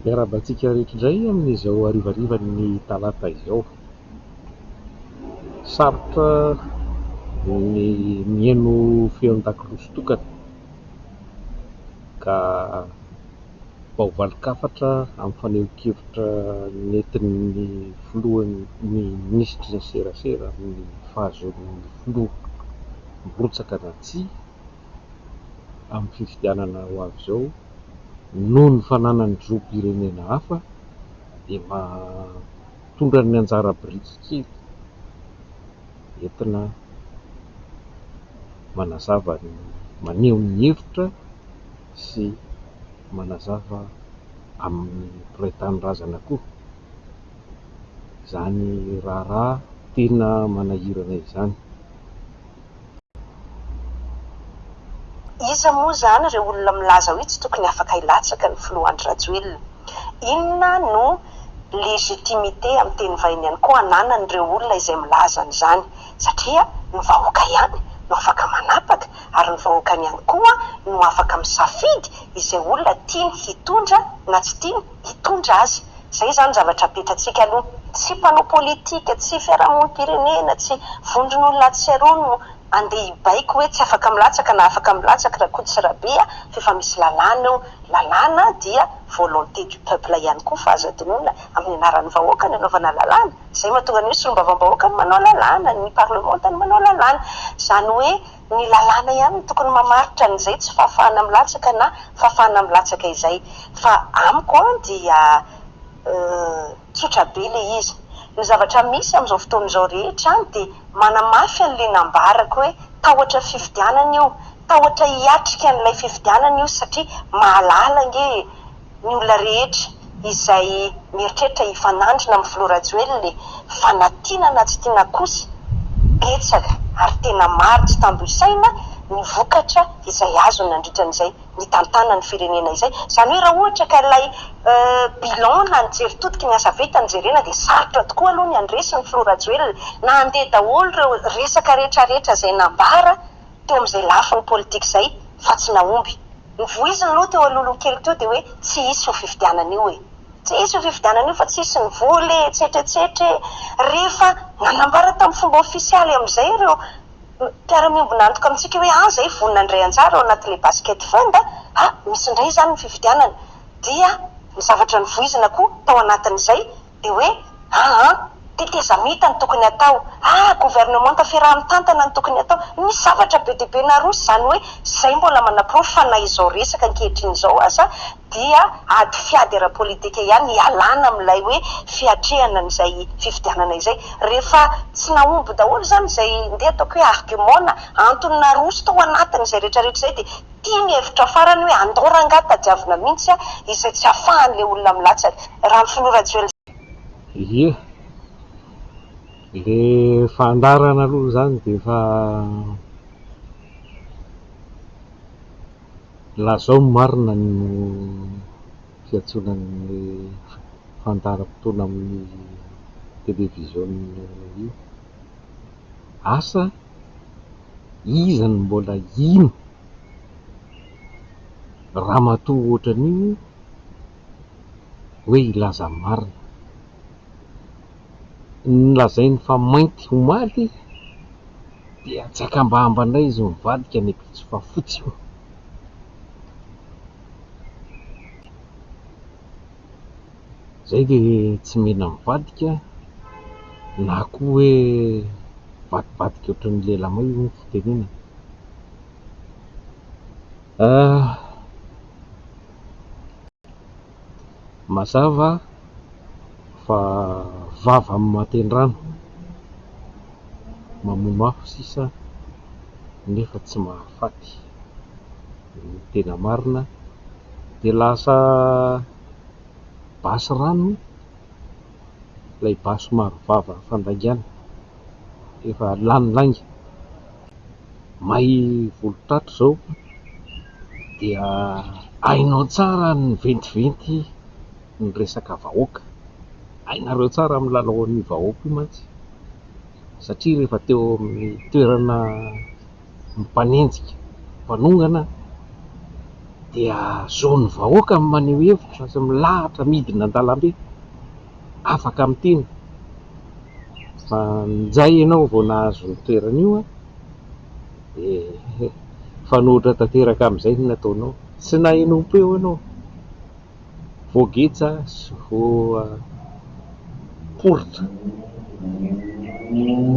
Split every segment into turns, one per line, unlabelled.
Miarabantsika rehetra indray amin'izao harivarivan'ny talata izao. Sarotra ny mihaino feon-dakiloha sy tokana ka baovaly-kafatra amin'ny fanehoan-kevitra nentin'ny filohan'ny minisitry ny serasera amin'ny fahazoan'ny filoha mirotsaka na tsia amin'ny fifidianana ho avy izao noho ny fananany filoham-pirenena hafa dia mahatondra ny anjara biriky kely entina manazava ny maneho ny hevitra sy manazava amin'ny mpiray-tany razana koa. Izany raharaha tena manahirana izany.
Iza moa zany ireo olona milaza hoe tsy tokony afaka hilatsaka ny filoha Andry Rajoelina? Inona no legitimité amin'ny teny vahiny ihany koa ananan'ireo olona izay milaza an'izany? Satria ny vahoaka ihany no afaka manapaka, ary ny vahoaka ihany koa no afaka misafidy izay olona tiany hitondra na tsy tiany hitondra azy. Izay zany zavatra apetratsika aloha, tsy mpanao politika, tsy fiarahamonim-pirenena, tsy vondron'olona atsy-aroa no andeha hibaiko hoe tsy afaka milatsaka na afaka milatsaka raha koa tsy rabea, fa misy lalàna eo. Lalàna dia volonté du peuple ihany koa fa azo adinoina amin'ny anaran'ny vahoaka ny anaovana lalàna. Izay mahatonga ny hoe solombavam-bahoaka ny manao lalàna, ny parlementa ny manao lalàna. Izany hoe ny lalàna ihany no tokony mamaritra an'izay tsy fahafahana milatsaka na fahafahana milatsaka izay. Fa amiko dia tsotra be ilay izy. Ny zavatra misy amin'izao fotoan'izao rehetra dia manamafy an'ilay nambarako hoe tahotra fifidianana io, tahotra hiatrika an'ilay fifidianana io satria mahalala nge ny olona rehetra izay mieritreritra hifanandrina amin'ny filoha Rajoelina ilay fanatiana na tsy tiana kosa betsaka ary tena maro tsy tambo-isaina ny vokatra izay azo nandritran'izay ny tantana ny firenena izay. Izany hoe raha ohatra ka ilay bilan na nijery todiky ny asa vita nijerena dia sarotra tokoa aloha ny andresy ny filoha Rajoelina na andeha daholo ireo resaka rehetrarehetra izay nambara teo amin'izay lafiny politika izay fa tsy nahomby. Ny voiziny aloha teo alohaloha kely teo dia hoe tsy hisy ho fifidianana io e. Tsy hisy ho fifidianana io fa tsy hisy ny voly etsetretsetre. Rehefa nanambara tamin'ny fomba ofisialy amin'izay ireo mpiara-miombona antoka amintsika hoe zay vonina indray anjara ao anatin'ilay basket fund, misy indray zany ny fifidianana. Dia ny zavatra ny voizina koa tao anatin'izay dia hoe tetezamita ny tokony atao, gouvernement taferaha-mitantana ny tokony atao. Misy zavatra be dia be naroso izany hoe izay mbola manaporofo fa na izao resaka ankehitriny izao aza dia ady fiady ara-politika ihany hialana amin'ilay hoe fiatrehana n'izay fifidianana izay. Rehefa tsy nahomby daholo zany izay ndeha ataoko hoe argument na antony naroso tao anatin'izay rehetrarehetra izay dia tiany hevitra farany hoe andoranga tadiavina mihitsy izay tsy ahafahan'ilay olona milatsaka. Raha ny filoha Rajoelina
Ie, ilay fandarana aloha zany dia efa lazao marina no fiantsonan'ny fandaram-potoana amin'ny televiziona io. Asa iza ny mbola ino raha matoa ohatran'io hoe ilaza marina. Nolazainy fa mainty omaly dia tsy akambahamba indray izy mivadika ny pitso fa fotsy io. Zay dia tsy mena mivadika na koa hoe vadibadika ohatran'ny lelamay io ny fitenena. Mazava fa vava amin'ny maten-drano mamono afo sisa nefa tsy mahafaty. Tena marina dia lasa basy rano ilay basy maro vava fandaingana efa lany lainga. May volon-tato izao dia hainao tsara ny ventiventy ny resaka vahoaka, hainareo tsara amin'ny lalaon'ny vahoaka io mantsy, satria rehefa teo amin'ny toerana mpanenjika mpanongana dia zao ny vahoaka maneho hevitra sy milahatra midina an-dalambe afaka amin'tiny fa nizay ianao vao nahazo ny toerana io dia fanohitra tanteraka amin'izay no nataonao, tsy nahenompo eo ianao, voagetsa sy voaporitra,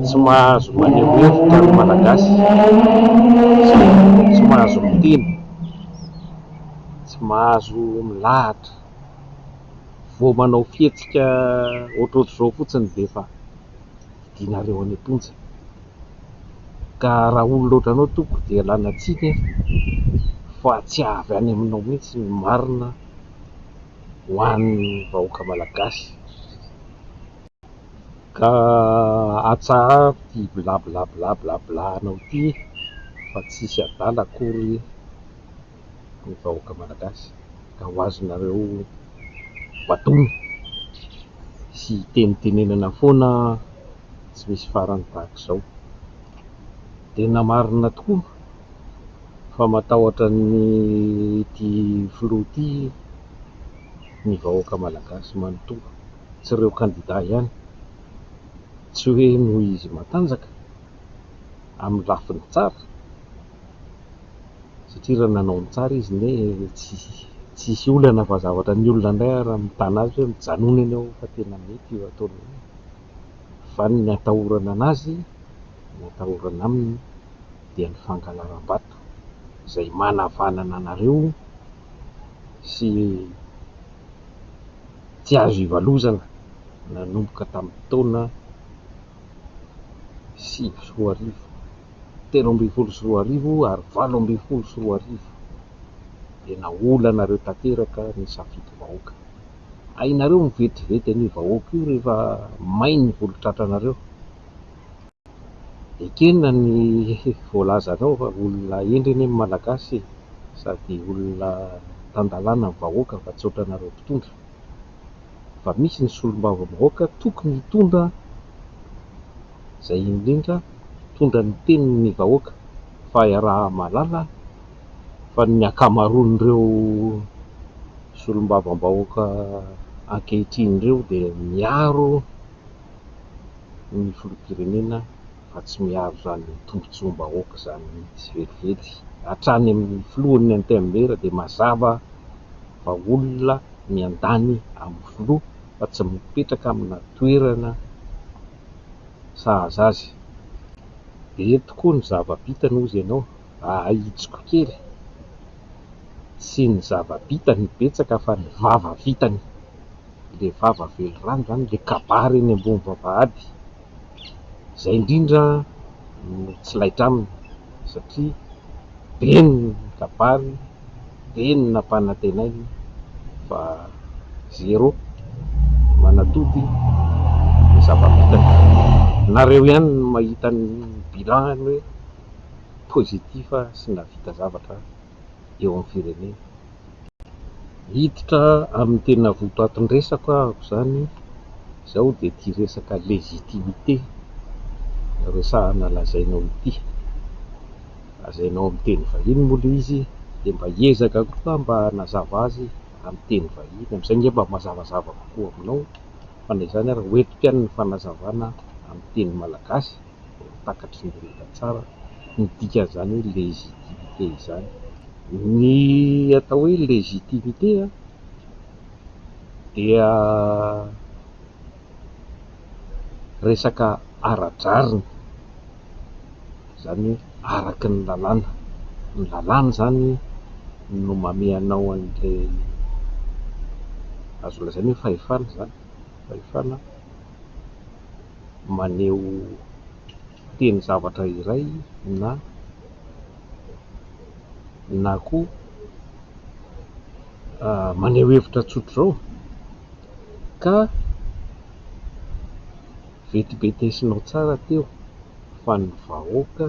tsy mahazo maneho hevitra ny malagasy, tsy mahazo miteny, tsy mahazo milahatra, vao manao fihetsika ohatrohatr'izao fotsiny dia efa dinareo any am-ponja. Ka raha olona ohatranao toko dia lana tsiny fa tsy avy any aminao mihitsy ny marina ho an'ny vahoaka malagasy. Ka atsaharo ty blablablaanao ty fa tsisy adala akory ny vahoaka malagasy, ka ho azonareo batony sy tenitenenana foana tsy misy farany tahaka izao. Tena marina tokoa fa matahotra ny ty filoha ty ny vahoaka malagasy manontolo, tsy ireo kandida ihany, tsy hoe noho izy matanjaka amin'ny lafiny tsara, satria raha nanao ny tsara izy ne tsisy olana fa zavatra ny olona indray raha mitana azy hoe mijanona ianao fa tena mety io ataony, fa ny atahorana anazy, ny atahorana aminy dia ny fankalaram-bato izay manavanana anareo sy tsy azo ivalozana nanomboka tamin'ny taona 2010, 2010 ary 2010 dia naolanareo tanteraka ny safidy vahoaka. Hainareo mivetivety an'io vahoaka io rehefa mainy ny volo-tratranareo. Ekena ny voalazanao fa olona endriny amin'ny malagasy sady olona tandalana ny vahoaka fa tsy ohatranareo mpitondra, fa misy ny solombavam-bahoaka tokony hitondra izay indrindra tondra ny tenin'ny vahoaka fa iaraha-malala, fa ny akamaroan'ireo solombavam-bahoaka ankehitriny ireo dia miaro ny filoham-pirenena fa tsy miaro izany tombotsoam-bahoaka izany tsy velively. Hatrany amin'ny filohan'ny Antenimera dia mazava fa olona miandany amin'ny filoha fa tsy mipetraka amina toerana sahaza azy. Dia eto koa ny zava-bitany hozy ianao, ahitsiko kely, tsy ny zava-bitany betsaka fa ny vava vitany, ilay vava velorano izany, ilay kabary eny ambony vavahady, izay indrindra no tsy laitra aminy satria be ny kabary, be ny nampanantenainy fa zéro manatody ny zava-bitany. Nareo ihany no mahita ny bilan hoe pozitiva sy nahavita zavatra eo amin'ny firenena. Hiditra amin'ny tena votoatin-dresako ahako izany izao dia ity resaka légitimité resahana lazainao ity, lazainao amin'ny teny vahiny moa ilay izy, dia mba hiezaka koa mba hanazava azy amin'ny teny vahiny, amin'izay nge mba mazavazava kokoa aminao, fa na izany ary hoentiko ihany ny fanazavana amin'ny teny malagasy takatry ny rehetra tsara ny dikan'izany hoe légitimité izany. Ny atao hoe légitimité dia resaka ara-drazina, izany hoe araky ny lalàna izany no mame anao an'ilay azo lazaina hoe fahefana izany, fahefana maneho teny zavatra iray na koa maneho hevitra tsotra izao ka vetibetesina tsara teo fa ny vahoaka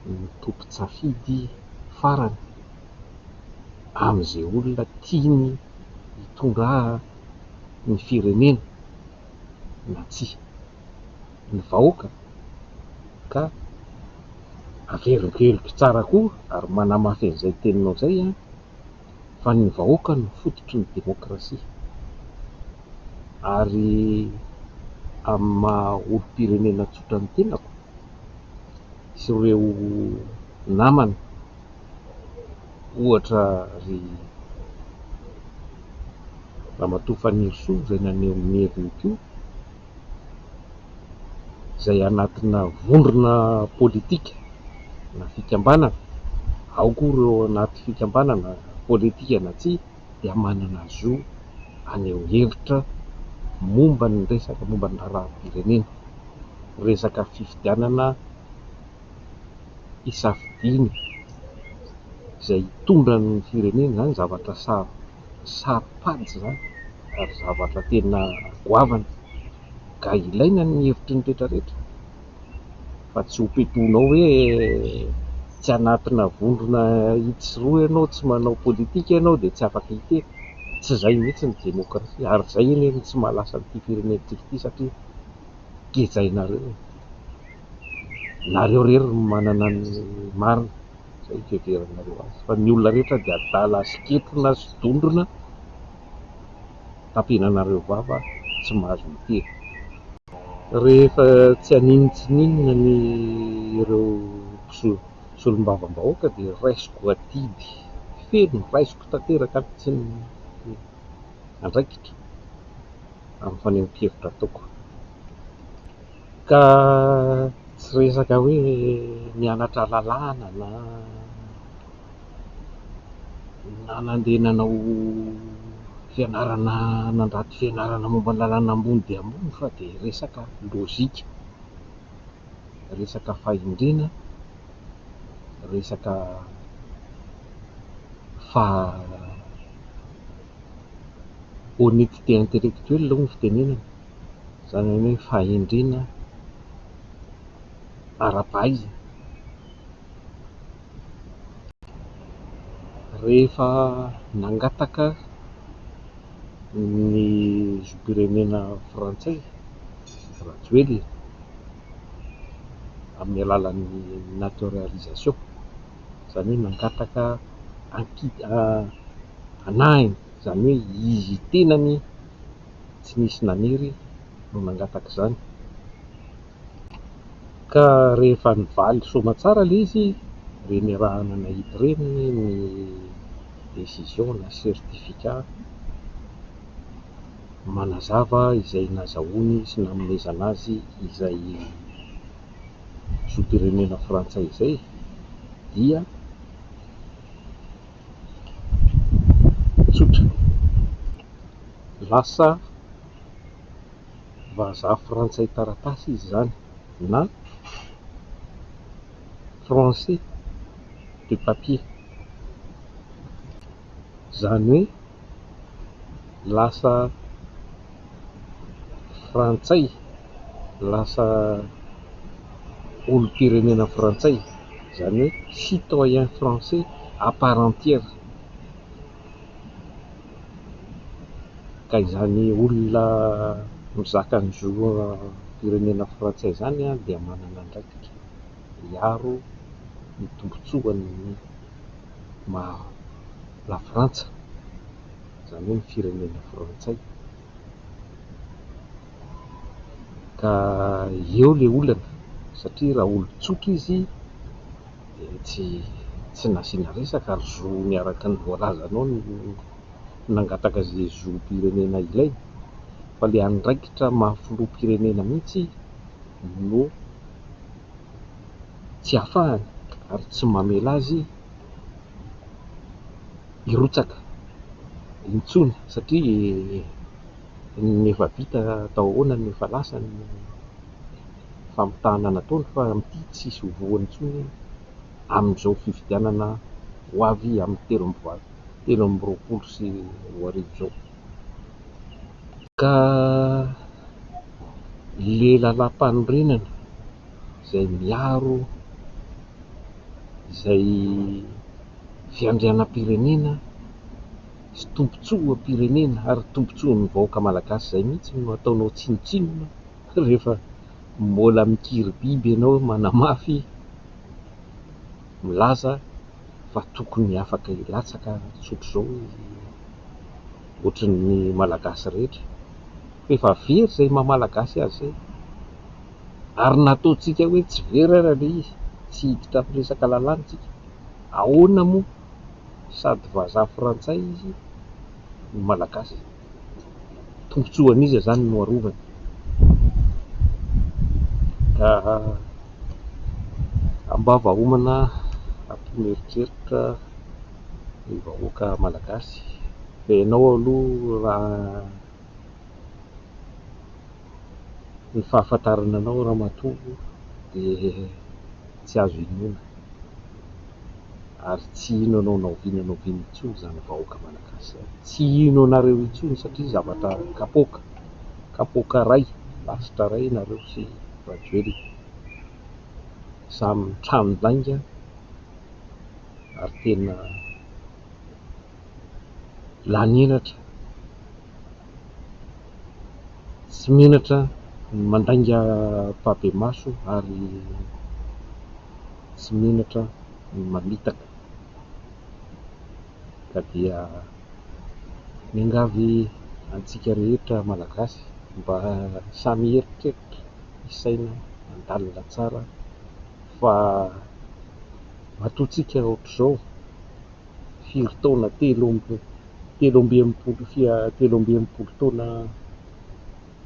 ny tompo-tsafidy farany amin'izay olona tiany hitondra ny firenena na tsia ny vahoaka, ka averimberiko tsara koa ary manamafy an'izay teninao izay fa ny vahoaka no fototry ny demokrasia, ary amin'ny maha olo-pirenena tsotra ny tenako sy ireo namana, ohatra ry Ramatoa Fanirosoa izay naneho ny heviny koa, izay anatina vondrona politika na fikambanana, ao koa ireo anaty fikambanana politika na tsia, dia manana azy io aneho hevitra momba ny resaka momba ny raharaham-pirenena, resaka fifidianana isafidiany izay hitondra ny firenena zany, zavatra saropady zany ary zavatra tena goavana, ka ilaina ny hevitry ny rehetrarehetra fa tsy ho petonao hoe tsy anatina vondrona itsoroa ianao, tsy manao politika ianao dia tsy afaka hiteny. Tsy izay mihitsy ny demokrasia, ary izay anie tsy mahalasa n'ity firenentsika ity, satria kejainareo, nareo rery no manana ny marina, izay fiheverinareo azy, fa ny olona rehetra dia adala asiketrona sy dondrona, tampenanareo vava tsy mahazo miteny. Rehefa tsy haninontsininona ny ireo solombavam-bahoaka dia raisiko atidy, feno raisiko tanteraka aby tsy ny andraikitra amin'ny fanehoam-kevitra ataoko, ka tsy resaka hoe mianatra lalàna na nandeha nanao fianarana, nandrato fianarana momba ny lalàna ambony dia ambony, fa dia resaka lôzika, resaka fahindrena, resaka honnêteté intellectuelle aloha ny fitenenana, izany hoe fahindrena ara-pahaiza. Rehefa nangataka ny zom-pirenena frantsay Rajoelina amin'ny alalan'ny naturalisation, izany hoe nangataka anahiny, izany hoe izy tenany tsy nisy nanery no nangataka izany, ka rehefa nivaly soamantsara ilay izy, reny raha nanahidy reny ny décision na certificat manazava izay nazahoany sy nanomezana azy izay zom-pirenena frantsay izay, dia tsotra, lasa vazaha frantsay taratasy izy zany, na français de papier, izany hoe lasa frantsay, lasa olo-pirenena frantsay, izany hoe citoyen français à part entière, ka izany olona mizaka ny firenena frantsay zany dia manana andraikitra hiaro ny tombotsoany la Frantsa, izany hoe ny firenena frantsay, ka eo le olana, satria raha olo-tsotra izy dia tsy nasiana resaka ary zo miaraka ny voalazanao nangataka izay zom-pirenena ilaina, fa le andraikitra mahafiloha-pirenena mihitsy no tsy ahafahany ary tsy mamela azy hirotsaka intsony, satria nefa vita tao ahoana ny efa lasa ny famitahana nataony, fa amin'ity tsisy hovoany intsony amin'izao fifidianana ho avy amin'ny telo amby roapolo sy roa arivo izao. Ka le lalam-panorenana izay miaro izay fiandrianam-pirenena sy tombotsoa-pirenena ary tombotsoan'ny vahoaka malagasy, izay mihitsy no ataonao tsinotsinona rehefa mbola mikiry biby ianao manamafy milaza fa tokony afaka hilatsaka tsotro zao ohatran'ny malagasy rehetra efa very zay maha-malagasy azy zay ary nataontsika hoe tsy very ara le izy tsy hiditra amin'ny resaka lalàntsika ahoana moa sady vazaha frantsay izy ny malagasy tombotsoan'iza zany no arovany ka amba vahomana ampimeritreritra ny vahoaka malagasy fa ianao aloha raha ny fahafantarana anao raha matoa dia tsy azo inoana ary tsy ino anao naoviana intsony zany vahoaka malagasy tsy ino anareo intsony satria zavatra kapoaka ray lasitra ray nareo sy rajoely samy trano lainga ary tena lanelatra tsy menatra mandainga mpabe maso ary tsy menatra ny mamitaka ka dia miangavy antsika rehetra malagasy mba samy eritreritra isaina mandalina tsara fa matoantsika ohatr'izao firy taona telo amby enimpolo taona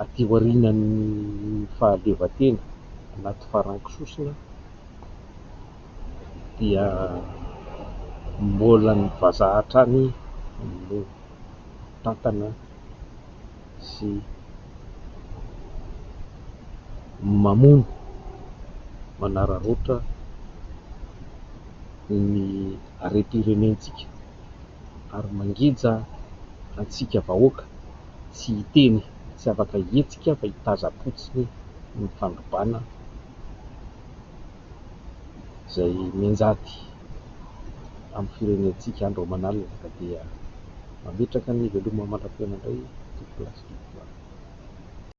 aty aorianan'ny fahaleovantena anaty farankisosina dia mbola ny vazaha hatrany no tantana sy mamono manararoatra ny harem-pirenentsika ary mangija antsika vahoaka tsy hiteny tsy afaka hihetsika fa hitaza-potsiny ny fandrombana izay mianjady amin'ny firenentsika andro aman'alina ka dia mametraka ny veloma manam-paina indray tokolasy.